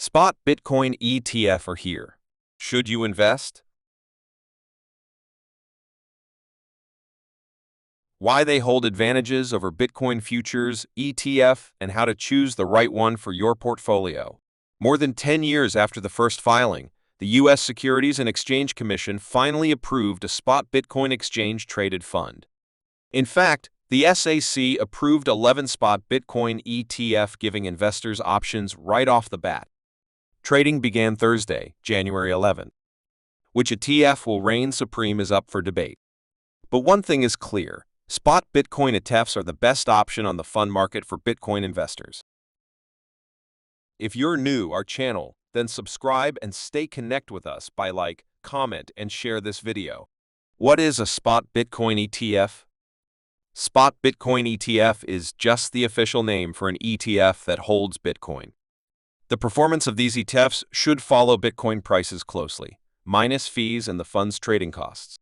Spot Bitcoin ETF are here. Should you invest? Why they hold advantages over Bitcoin futures, ETF, and how to choose the right one for your portfolio. More than 10 years after the first filing, the U.S. Securities and Exchange Commission finally approved a spot Bitcoin exchange-traded fund. In fact, the SEC approved 11 spot Bitcoin ETF, giving investors options right off the bat. Trading began Thursday, January 11. Which ETF will reign supreme is up for debate. But one thing is clear: spot Bitcoin ETFs are the best option on the fund market for Bitcoin investors. If you're new to our channel, then subscribe and stay connected with us by like, comment, and share this video. What is a spot Bitcoin ETF? Spot Bitcoin ETF is just the official name for an ETF that holds Bitcoin. The performance of these ETFs should follow Bitcoin prices closely, minus fees and the fund's trading costs.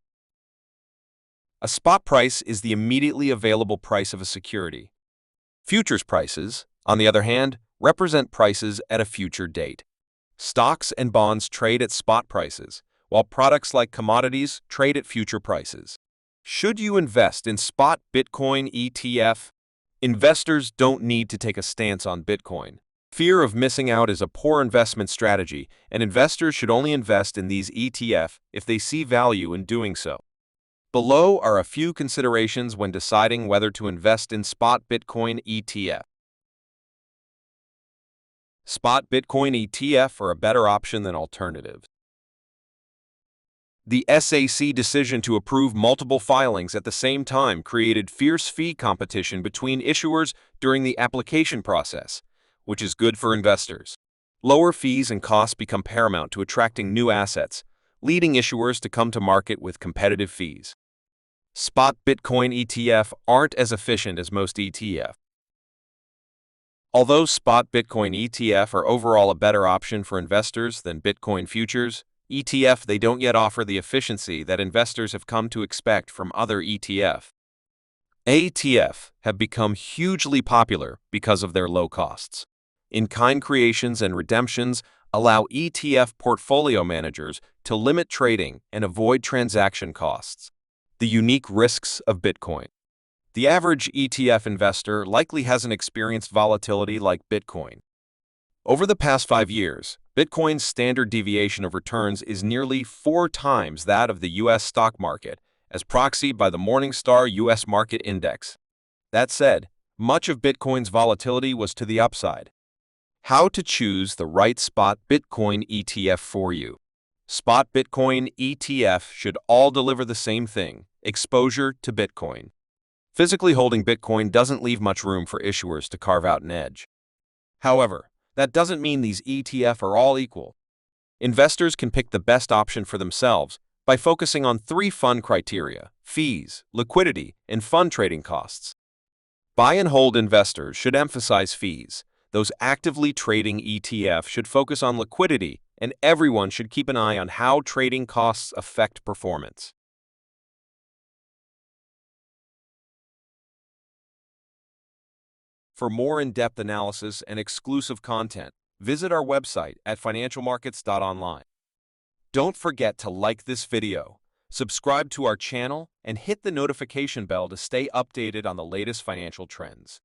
A spot price is the immediately available price of a security. Futures prices, on the other hand, represent prices at a future date. Stocks and bonds trade at spot prices, while products like commodities trade at future prices. Should you invest in spot Bitcoin ETF? Investors don't need to take a stance on Bitcoin. Fear of missing out is a poor investment strategy, and investors should only invest in these ETF if they see value in doing so. Below are a few considerations when deciding whether to invest in spot Bitcoin ETF. Spot Bitcoin ETF are a better option than alternatives. The SEC decision to approve multiple filings at the same time created fierce fee competition between issuers during the application process, which is good for investors. Lower fees and costs become paramount to attracting new assets, leading issuers to come to market with competitive fees. Spot Bitcoin ETF aren't as efficient as most ETF. Although spot Bitcoin ETF are overall a better option for investors than Bitcoin futures, they don't yet offer the efficiency that investors have come to expect from other ETF. ETF have become hugely popular because of their low costs. In-kind creations and redemptions allow ETF portfolio managers to limit trading and avoid transaction costs. The unique risks of Bitcoin. The average ETF investor likely hasn't experienced volatility like Bitcoin. Over the past 5 years, Bitcoin's standard deviation of returns is nearly 4 times that of the U.S. stock market, as proxied by the Morningstar U.S. Market Index. That said, much of Bitcoin's volatility was to the upside. How to choose the right spot Bitcoin ETF for you. Spot Bitcoin ETF should all deliver the same thing: exposure to Bitcoin. Physically holding Bitcoin doesn't leave much room for issuers to carve out an edge. However, that doesn't mean these ETF are all equal. Investors can pick the best option for themselves by focusing on 3 fund criteria: fees, liquidity, and fund trading costs. Buy and hold investors should emphasize fees. Those actively trading ETF should focus on liquidity, and everyone should keep an eye on how trading costs affect performance. For more in-depth analysis and exclusive content, visit our website at financialmarkets.online. Don't forget to like this video, subscribe to our channel, and hit the notification bell to stay updated on the latest financial trends.